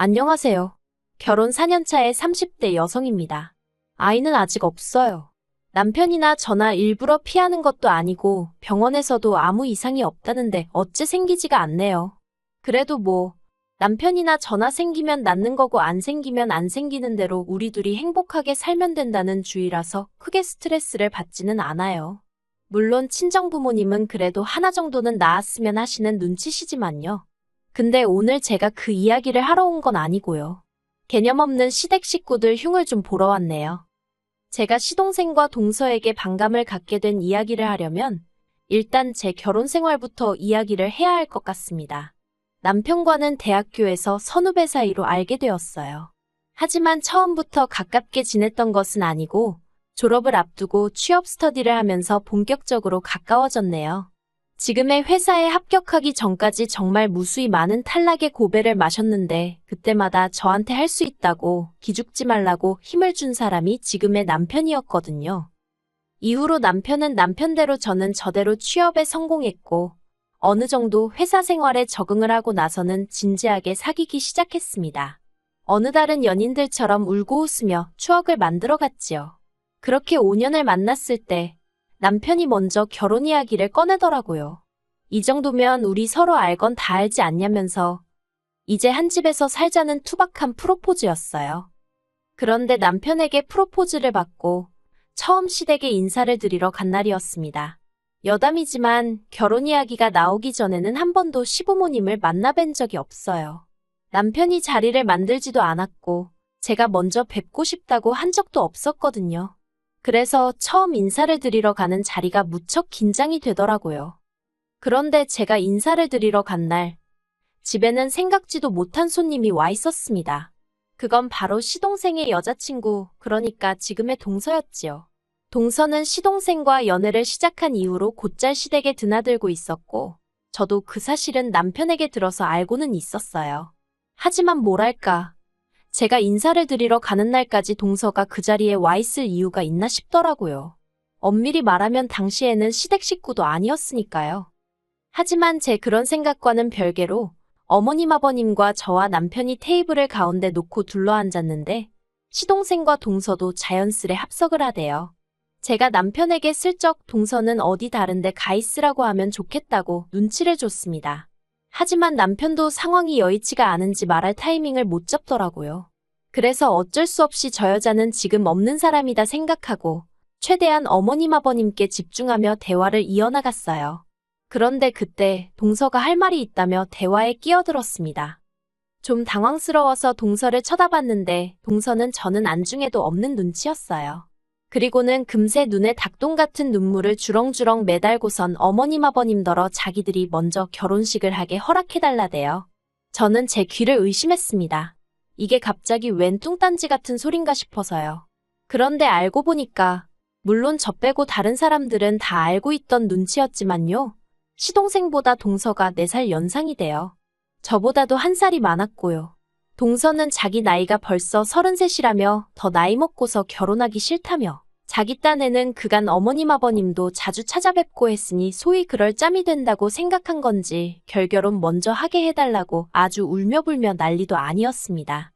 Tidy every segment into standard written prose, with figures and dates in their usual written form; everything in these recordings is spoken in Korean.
안녕하세요. 결혼 4년차의 30대 여성입니다. 아이는 아직 없어요. 남편이나 저나 일부러 피하는 것도 아니고 병원에서도 아무 이상이 없다는데 어째 생기지가 않네요. 그래도 남편이나 저나 생기면 낫는 거고 안 생기면 안 생기는 대로 우리 둘이 행복하게 살면 된다는 주의라서 크게 스트레스를 받지는 않아요. 물론 친정부모님은 그래도 하나 정도는 낳았으면 하시는 눈치시지만요. 근데 오늘 제가 그 이야기를 하러 온 건 아니고요. 개념 없는 시댁 식구들 흉을 좀 보러 왔네요. 제가 시동생과 동서에게 반감을 갖게 된 이야기를 하려면 일단 제 결혼 생활부터 이야기를 해야 할 것 같습니다. 남편과는 대학교에서 선후배 사이로 알게 되었어요. 하지만 처음부터 가깝게 지냈던 것은 아니고 졸업을 앞두고 취업 스터디를 하면서 본격적으로 가까워졌네요. 지금의 회사에 합격하기 전까지 정말 무수히 많은 탈락의 고배를 마셨는데 그때마다 저한테 할 수 있다고 기죽지 말라고 힘을 준 사람이 지금의 남편이었거든요. 이후로 남편은 남편대로 저는 저대로 취업에 성공했고 어느 정도 회사 생활에 적응을 하고 나서는 진지하게 사귀기 시작했습니다. 어느 다른 연인들처럼 울고 웃으며 추억을 만들어갔지요. 그렇게 5년을 만났을 때 남편이 먼저 결혼 이야기를 꺼내더라고요. 이 정도면 우리 서로 알건 다 알지 않냐면서 이제 한 집에서 살자는 투박한 프로포즈였어요. 그런데 남편에게 프로포즈를 받고 처음 시댁에 인사를 드리러 간 날이었습니다. 여담이지만 결혼 이야기가 나오기 전에는 한 번도 시부모님을 만나뵌 적이 없어요. 남편이 자리를 만들지도 않았고 제가 먼저 뵙고 싶다고 한 적도 없었거든요. 그래서 처음 인사를 드리러 가는 자리가 무척 긴장이 되더라고요. 그런데 제가 인사를 드리러 간 날, 집에는 생각지도 못한 손님이 와 있었습니다. 그건 바로 시동생의 여자친구, 그러니까 지금의 동서였지요. 동서는 시동생과 연애를 시작한 이후로 곧잘 시댁에 드나들고 있었고, 저도 그 사실은 남편에게 들어서 알고는 있었어요. 하지만 뭐랄까, 제가 인사를 드리러 가는 날까지 동서가 그 자리에 와 있을 이유가 있나 싶더라고요. 엄밀히 말하면 당시에는 시댁 식구도 아니었으니까요. 하지만 제 그런 생각과는 별개로 어머님 아버님과 저와 남편이 테이블을 가운데 놓고 둘러앉았는데 시동생과 동서도 자연스레 합석을 하대요. 제가 남편에게 슬쩍 동서는 어디 다른데 가 있으라고 하면 좋겠다고 눈치를 줬습니다. 하지만 남편도 상황이 여의치가 않은지 말할 타이밍을 못 잡더라고요. 그래서 어쩔 수 없이 저 여자는 지금 없는 사람이다 생각하고 최대한 어머님 아버님께 집중하며 대화를 이어나갔어요. 그런데 그때 동서가 할 말이 있다며 대화에 끼어들었습니다. 좀 당황스러워서 동서를 쳐다봤는데 동서는 저는 안중에도 없는 눈치였어요. 그리고는 금세 눈에 닭똥 같은 눈물을 주렁주렁 매달고선 어머님 아버님더러 자기들이 먼저 결혼식을 하게 허락해달라대요. 저는 제 귀를 의심했습니다. 이게 갑자기 웬 뚱딴지 같은 소린가 싶어서요. 그런데 알고 보니까 물론 저 빼고 다른 사람들은 다 알고 있던 눈치였지만요. 시동생보다 동서가 4살 연상이 돼요. 저보다도 한 살이 많았고요. 동서는 자기 나이가 벌써 33이라며 더 나이 먹고서 결혼하기 싫다며 자기 딴에는 그간 어머님 아버님도 자주 찾아뵙고 했으니 소위 그럴 짬이 된다고 생각한 건지 결결혼 먼저 하게 해달라고 아주 울며불며 난리도 아니었습니다.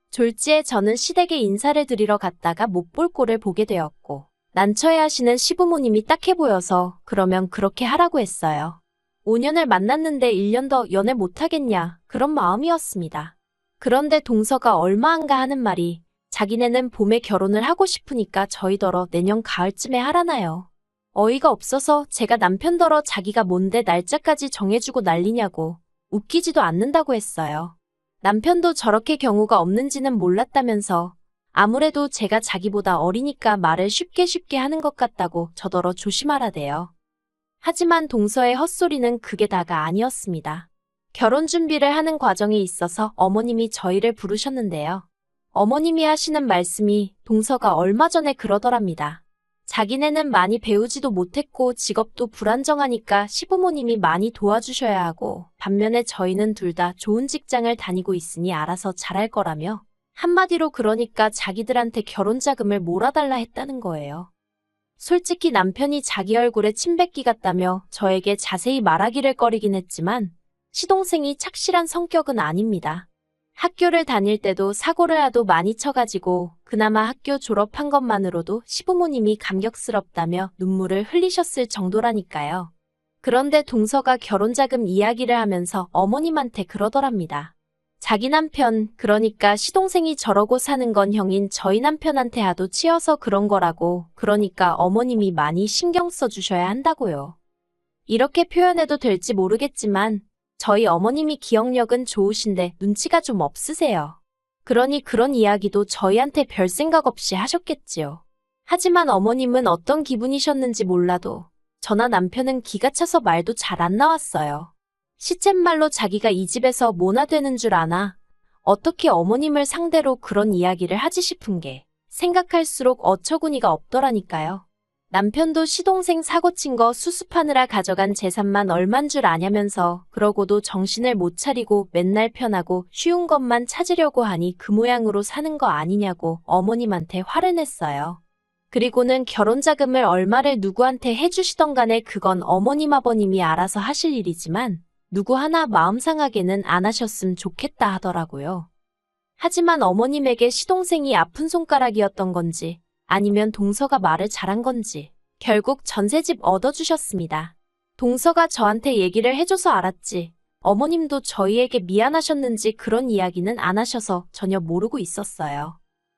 졸지에 저는 시댁에 인사를 드리러 갔다가 못 볼 꼴을 보게 되었고 난처해하시는 시부모님이 딱해 보여서 그러면 그렇게 하라고 했어요. 5년을 만났는데 1년 더 연애 못하겠냐 그런 마음이었습니다. 그런데 동서가 얼마 안가 하는 말이 자기네는 봄에 결혼을 하고 싶으니까 저희더러 내년 가을쯤에 하라나요. 어이가 없어서 제가 남편더러 자기가 뭔데 날짜까지 정해주고 난리냐고 웃기지도 않는다고 했어요. 남편도 저렇게 경우가 없는지는 몰랐다면서 아무래도 제가 자기보다 어리니까 말을 쉽게 하는 것 같다고 저더러 조심하라대요. 하지만 동서의 헛소리는 그게 다가 아니었습니다. 결혼 준비를 하는 과정에 있어서 어머님이 저희를 부르셨는데요. 어머님이 하시는 말씀이 동서가 얼마 전에 그러더랍니다. 자기네는 많이 배우지도 못했고 직업도 불안정하니까 시부모님이 많이 도와주셔야 하고 반면에 저희는 둘 다 좋은 직장을 다니고 있으니 알아서 잘할 거라며 한마디로 그러니까 자기들한테 결혼 자금을 몰아달라 했다는 거예요. 솔직히 남편이 자기 얼굴에 침 뱉기 같다며 저에게 자세히 말하기를 꺼리긴 했지만 시동생이 착실한 성격은 아닙니다. 학교를 다닐 때도 사고를 하도 많이 쳐가지고 그나마 학교 졸업한 것만으로도 시부모님이 감격스럽다며 눈물을 흘리셨을 정도라니까요. 그런데 동서가 결혼자금 이야기를 하면서 어머님한테 그러더랍니다. 자기 남편, 그러니까 시동생이 저러고 사는 건 형인 저희 남편한테 하도 치여서 그런 거라고, 그러니까 어머님이 많이 신경 써주셔야 한다고요. 이렇게 표현해도 될지 모르겠지만 저희 어머님이 기억력은 좋으신데 눈치가 좀 없으세요. 그러니 그런 이야기도 저희한테 별 생각 없이 하셨겠지요. 하지만 어머님은 어떤 기분이셨는지 몰라도 저나 남편은 기가 차서 말도 잘 안 나왔어요. 시쳇말로 자기가 이 집에서 뭐나 되는 줄 아나 어떻게 어머님을 상대로 그런 이야기를 하지 싶은 게 생각할수록 어처구니가 없더라니까요. 남편도 시동생 사고친 거 수습하느라 가져간 재산만 얼만 줄 아냐면서 그러고도 정신을 못 차리고 맨날 편하고 쉬운 것만 찾으려고 하니 그 모양으로 사는 거 아니냐고 어머님한테 화를 냈어요. 그리고는 결혼자금을 얼마를 누구한테 해주시던 간에 그건 어머님 아버님이 알아서 하실 일이지만 누구 하나 마음 상하게는 안 하셨음 좋겠다 하더라고요. 하지만 어머님에게 시동생이 아픈 손가락이었던 건지 아니면 동서가 말을 잘한 건지 결국 전셋집 얻어주셨습니다. 동서가 저한테 얘기를 해줘서 알았지 어머님도 저희에게 미안하셨는지 그런 이야기는 안 하셔서 전혀 모르고 있었어요.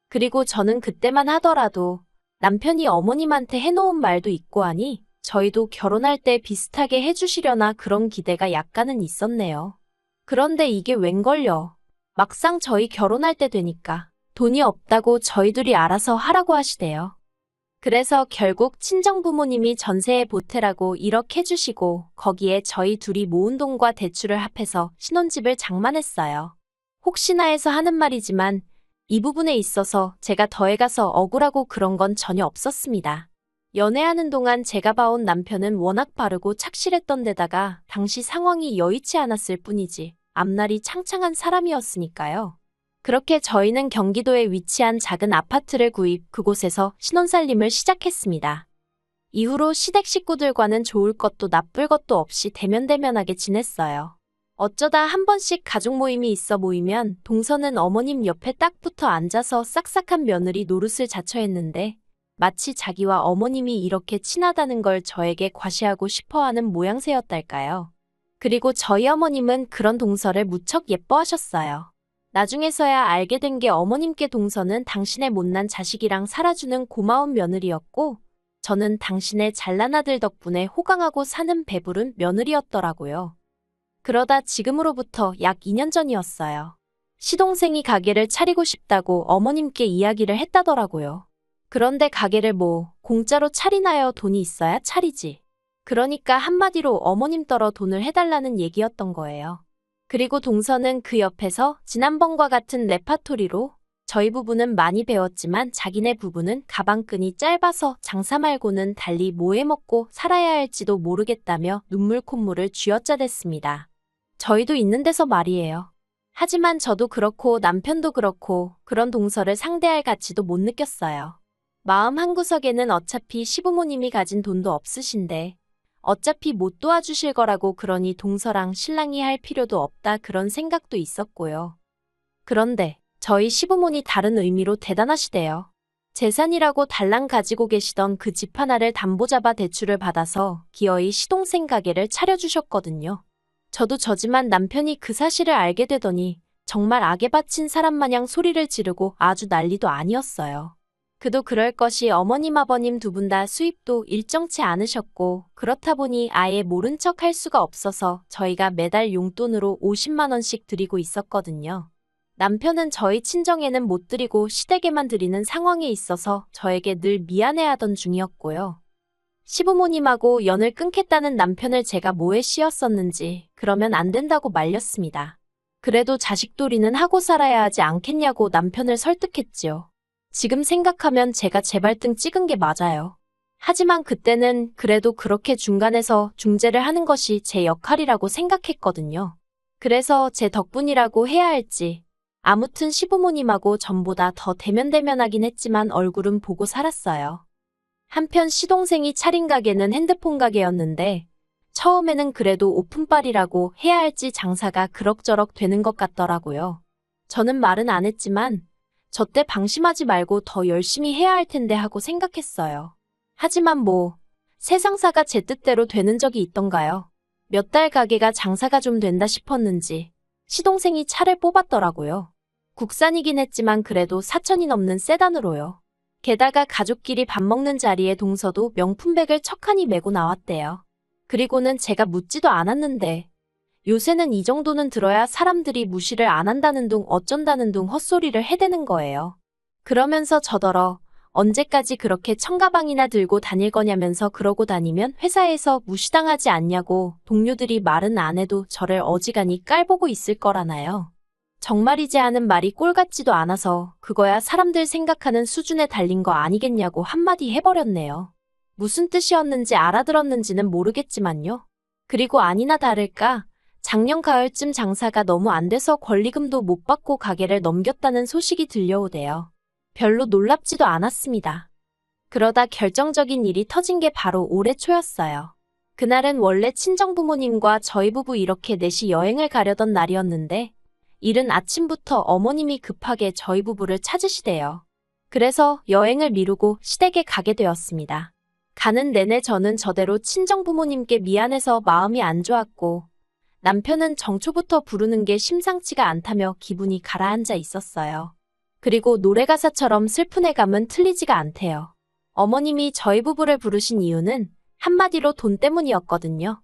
그리고 저는 그때만 하더라도 남편이 어머님한테 해놓은 말도 있고 하니 저희도 결혼할 때 비슷하게 해주시려나 그런 기대가 약간은 있었네요. 그런데 이게 웬걸요. 막상 저희 결혼할 때 되니까 돈이 없다고 저희들이 알아서 하라고 하시대요. 그래서 결국 친정부모님이 전세에 보태라고 1억 해주시고 거기에 저희 둘이 모은 돈과 대출을 합해서 신혼집을 장만했어요. 혹시나 해서 하는 말이지만 이 부분에 있어서 제가 더해가서 억울하고 그런 건 전혀 없었습니다. 연애하는 동안 제가 봐온 남편은 워낙 바르고 착실했던 데다가 당시 상황이 여의치 않았을 뿐이지 앞날이 창창한 사람이었으니까요. 그렇게 저희는 경기도에 위치한 작은 아파트를 구입, 그곳에서 신혼살림을 시작했습니다. 이후로 시댁 식구들과는 좋을 것도 나쁠 것도 없이 대면대면하게 지냈어요. 어쩌다 한 번씩 가족 모임이 있어 모이면 동서는 어머님 옆에 딱 붙어 앉아서 싹싹한 며느리 노릇을 자처했는데 마치 자기와 어머님이 이렇게 친하다는 걸 저에게 과시하고 싶어하는 모양새였달까요. 그리고 저희 어머님은 그런 동서를 무척 예뻐하셨어요. 나중에서야 알게 된 게 어머님께 동서는 당신의 못난 자식이랑 살아주는 고마운 며느리였고 저는 당신의 잘난 아들 덕분에 호강하고 사는 배부른 며느리였더라고요. 그러다 지금으로부터 약 2년 전이었어요. 시동생이 가게를 차리고 싶다고 어머님께 이야기를 했다더라고요. 그런데 가게를 뭐 공짜로 차리나요? 돈이 있어야 차리지. 그러니까 한마디로 어머님 떨어 돈을 해달라는 얘기였던 거예요. 그리고 동서는 그 옆에서 지난번과 같은 레파토리로 저희 부부는 많이 배웠지만 자기네 부부는 가방끈이 짧아서 장사 말고는 달리 뭐 해먹고 살아야 할지도 모르겠다며 눈물 콧물을 쥐어짜댔습니다. 저희도 있는 데서 말이에요. 하지만 저도 그렇고 남편도 그렇고 그런 동서를 상대할 가치도 못 느꼈어요. 마음 한구석에는 어차피 시부모님이 가진 돈도 없으신데 어차피 못 도와주실 거라고 그러니 동서랑 신랑이 할 필요도 없다 그런 생각도 있었고요. 그런데 저희 시부모니 다른 의미로 대단하시대요. 재산이라고 달랑 가지고 계시던 그 집 하나를 담보 잡아 대출을 받아서 기어이 시동생 가게를 차려주셨거든요. 저도 저지만 남편이 그 사실을 알게 되더니 정말 악에 바친 사람 마냥 소리를 지르고 아주 난리도 아니었어요. 그도 그럴 것이 어머님 아버님 두 분 다 수입도 일정치 않으셨고 그렇다 보니 아예 모른 척 할 수가 없어서 저희가 매달 용돈으로 50만 원씩 드리고 있었거든요. 남편은 저희 친정에는 못 드리고 시댁에만 드리는 상황에 있어서 저에게 늘 미안해하던 중이었고요. 시부모님하고 연을 끊겠다는 남편을 제가 뭐에 씌웠었는지 그러면 안 된다고 말렸습니다. 그래도 자식돌이는 하고 살아야 하지 않겠냐고 남편을 설득했지요. 지금 생각하면 제가 제 발등 찍은 게 맞아요. 하지만 그때는 그래도 그렇게 중간에서 중재를 하는 것이 제 역할이라고 생각했거든요. 그래서 제 덕분이라고 해야 할지 아무튼 시부모님하고 전보다 더 대면대면하긴 했지만 얼굴은 보고 살았어요. 한편 시동생이 차린 가게는 핸드폰 가게였는데 처음에는 그래도 오픈빨이라고 해야 할지 장사가 그럭저럭 되는 것 같더라고요. 저는 말은 안 했지만 저 때 방심하지 말고 더 열심히 해야 할 텐데 하고 생각했어요. 하지만 세상사가 제 뜻대로 되는 적이 있던가요? 몇 달 가게가 장사가 좀 된다 싶었는지 시동생이 차를 뽑았더라고요. 국산이긴 했지만 그래도 4천이 넘는 세단으로요. 게다가 가족끼리 밥 먹는 자리에 동서도 명품백을 척하니 메고 나왔대요. 그리고는 제가 묻지도 않았는데 요새는 이 정도는 들어야 사람들이 무시를 안 한다는 둥 어쩐다는 둥 헛소리를 해대는 거예요. 그러면서 저더러 언제까지 그렇게 청가방이나 들고 다닐 거냐면서 그러고 다니면 회사에서 무시당하지 않냐고 동료들이 말은 안 해도 저를 어지간히 깔보고 있을 거라나요. 정말이지 하는 말이 꼴 같지도 않아서 그거야 사람들 생각하는 수준에 달린 거 아니겠냐고 한마디 해버렸네요. 무슨 뜻이었는지 알아들었는지는 모르겠지만요. 그리고 아니나 다를까 작년 가을쯤 장사가 너무 안 돼서 권리금도 못 받고 가게를 넘겼다는 소식이 들려오대요. 별로 놀랍지도 않았습니다. 그러다 결정적인 일이 터진 게 바로 올해 초였어요. 그날은 원래 친정부모님과 저희 부부 이렇게 넷이 여행을 가려던 날이었는데 이른 아침부터 어머님이 급하게 저희 부부를 찾으시대요. 그래서 여행을 미루고 시댁에 가게 되었습니다. 가는 내내 저는 저대로 친정부모님께 미안해서 마음이 안 좋았고 남편은 정초부터 부르는 게 심상치가 않다며 기분이 가라앉아 있었어요. 그리고 노래 가사처럼 슬픈 애감은 틀리지가 않대요. 어머님이 저희 부부를 부르신 이유는 한마디로 돈 때문이었거든요.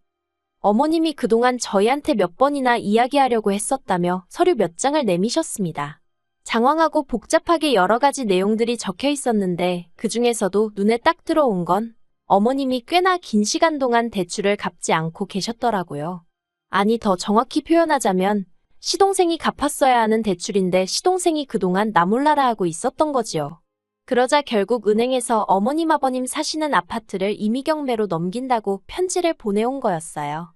어머님이 그동안 저희한테 몇 번이나 이야기하려고 했었다며 서류 몇 장을 내미셨습니다. 장황하고 복잡하게 여러 가지 내용들이 적혀 있었는데 그중에서도 눈에 딱 들어온 건 어머님이 꽤나 긴 시간 동안 대출을 갚지 않고 계셨더라고요. 아니 더 정확히 표현하자면 시동생이 갚았어야 하는 대출인데 시동생이 그동안 나 몰라라 하고 있었던 거지요. 그러자 결국 은행에서 어머님 아버님 사시는 아파트를 임의경매로 넘긴다고 편지를 보내온 거였어요.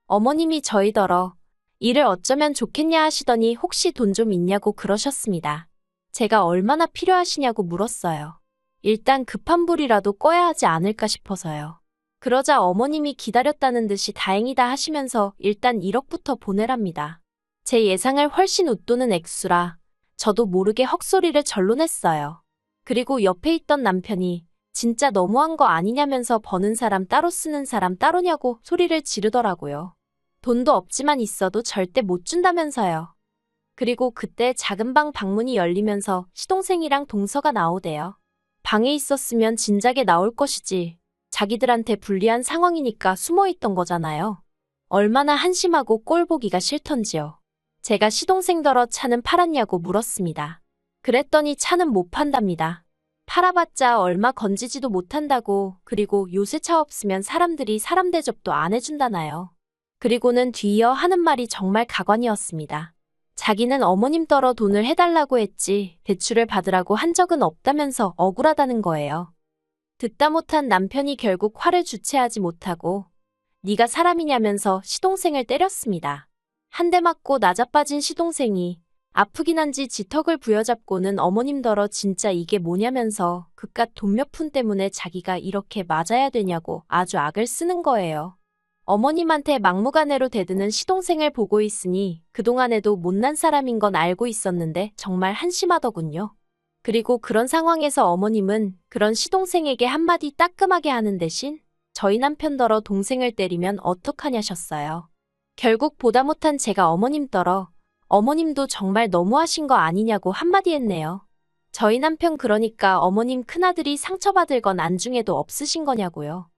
어머님이 저희더러 일을 어쩌면 좋겠냐 하시더니 혹시 돈 좀 있냐고 그러셨습니다. 제가 얼마나 필요하시냐고 물었어요. 일단 급한 불이라도 꺼야 하지 않을까 싶어서요. 그러자 어머님이 기다렸다는 듯이 다행이다 하시면서 일단 1억부터 보내랍니다. 제 예상을 훨씬 웃도는 액수라 저도 모르게 헛소리를 절로 냈어요. 그리고 옆에 있던 남편이 진짜 너무한 거 아니냐면서 버는 사람 따로 쓰는 사람 따로냐고 소리를 지르더라고요. 돈도 없지만 있어도 절대 못 준다면서요. 그리고 그때 작은 방 방문이 열리면서 시동생이랑 동서가 나오대요. 방에 있었으면 진작에 나올 것이지. 자기들한테 불리한 상황이니까 숨어있던 거잖아요. 얼마나 한심하고 꼴 보기가 싫던지요. 제가 시동생더러 차는 팔았냐고 물었습니다. 그랬더니 차는 못 판답니다. 팔아봤자 얼마 건지지도 못한다고. 그리고 요새 차 없으면 사람들이 사람 대접도 안 해준다나요. 그리고는 뒤이어 하는 말이 정말 가관이었습니다. 자기는 어머님 떨어 돈을 해달라고 했지 대출을 받으라고 한 적은 없다면서 억울하다는 거예요. 듣다 못한 남편이 결국 화를 주체하지 못하고 네가 사람이냐면서 시동생을 때렸습니다. 한 대 맞고 나자빠진 시동생이 아프긴 한지 지턱을 부여잡고는 어머님더러 진짜 이게 뭐냐면서 그깟 돈 몇 푼 때문에 자기가 이렇게 맞아야 되냐고 아주 악을 쓰는 거예요. 어머님한테 막무가내로 대드는 시동생을 보고 있으니 그동안에도 못난 사람인 건 알고 있었는데 정말 한심하더군요. 그리고 그런 상황에서 어머님은 그런 시동생에게 한마디 따끔하게 하는 대신 저희 남편더러 동생을 때리면 어떡하냐셨어요. 결국 보다 못한 제가 어머님더러 어머님도 정말 너무하신 거 아니냐고 한마디 했네요. 저희 남편 그러니까 어머님 큰아들이 상처받을 건 안중에도 없으신 거냐고요.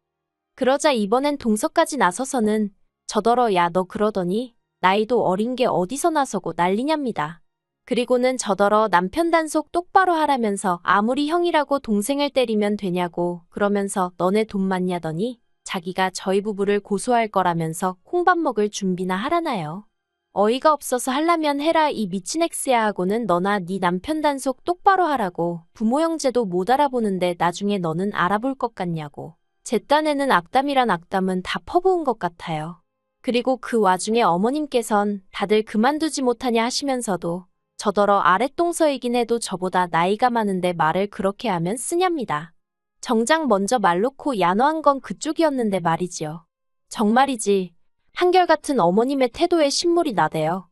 그러자 이번엔 동서까지 나서서는 저더러 야 너 그러더니 나이도 어린 게 어디서 나서고 난리냐입니다. 그리고는 저더러 남편 단속 똑바로 하라면서 아무리 형이라고 동생을 때리면 되냐고 그러면서 너네 돈 많냐더니 자기가 저희 부부를 고소할 거라면서 콩밥 먹을 준비나 하라나요. 어이가 없어서 하려면 해라 이 미친 엑스야 하고는 너나 네 남편 단속 똑바로 하라고 부모 형제도 못 알아보는데 나중에 너는 알아볼 것 같냐고. 제 딴에는 악담이란 악담은 다 퍼부은 것 같아요. 그리고 그 와중에 어머님께선 다들 그만두지 못하냐 하시면서도 저더러 아랫동서이긴 해도 저보다 나이가 많은데 말을 그렇게 하면 쓰냐입니다. 정작 먼저 말 놓고 야노한 건 그쪽이었는데 말이지요. 정말이지 한결같은 어머님의 태도에 신물이 나대요.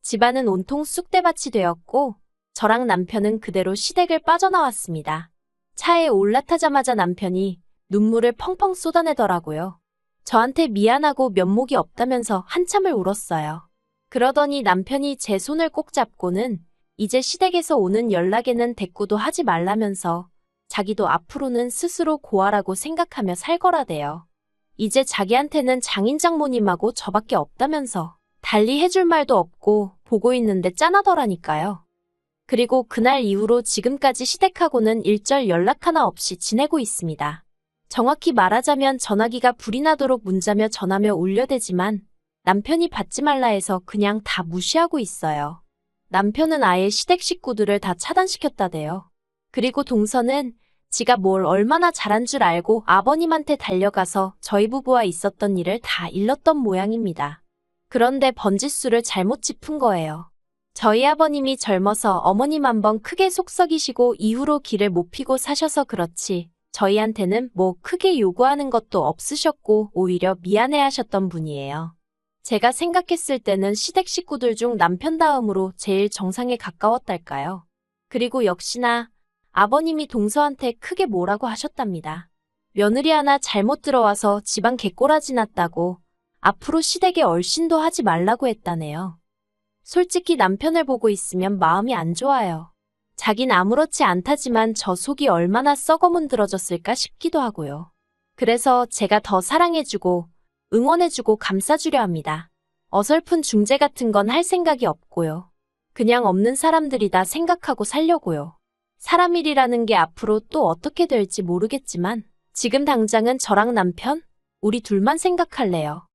집안은 온통 쑥대밭이 되었고 저랑 남편은 그대로 시댁을 빠져나왔습니다. 차에 올라타자마자 남편이 눈물을 펑펑 쏟아내더라고요. 저한테 미안하고 면목이 없다면서 한참을 울었어요. 그러더니 남편이 제 손을 꼭 잡고는 이제 시댁에서 오는 연락에는 대꾸도 하지 말라면서 자기도 앞으로는 스스로 고아라고 생각하며 살 거라대요. 이제 자기한테는 장인 장모님하고 저밖에 없다면서 달리 해줄 말도 없고 보고 있는데 짠하더라니까요. 그리고 그날 이후로 지금까지 시댁하고는 일절 연락 하나 없이 지내고 있습니다. 정확히 말하자면 전화기가 불이 나도록 문자며 전화며 울려대지만 남편이 받지 말라 해서 그냥 다 무시하고 있어요. 남편은 아예 시댁 식구들을 다 차단시켰다대요. 그리고 동서는 지가 뭘 얼마나 잘한 줄 알고 아버님한테 달려가서 저희 부부와 있었던 일을 다 일렀던 모양입니다. 그런데 번짓수를 잘못 짚은 거예요. 저희 아버님이 젊어서 어머님 한번 크게 속썩이시고 이후로 길을 못 피고 사셔서 그렇지 저희한테는 뭐 크게 요구하는 것도 없으셨고 오히려 미안해하셨던 분이에요. 제가 생각했을 때는 시댁 식구들 중 남편 다음으로 제일 정상에 가까웠달까요. 그리고 역시나 아버님이 동서한테 크게 뭐라고 하셨답니다. 며느리 하나 잘못 들어와서 집안 개꼬라지 났다고 앞으로 시댁에 얼씬도 하지 말라고 했다네요. 솔직히 남편을 보고 있으면 마음이 안 좋아요. 자긴 아무렇지 않다지만 저 속이 얼마나 썩어문드러졌을까 싶기도 하고요. 그래서 제가 더 사랑해주고 응원해주고 감싸주려 합니다. 어설픈 중재 같은 건 할 생각이 없고요. 그냥 없는 사람들이다 생각하고 살려고요. 사람 일이라는 게 앞으로 또 어떻게 될지 모르겠지만 지금 당장은 저랑 남편, 우리 둘만 생각할래요.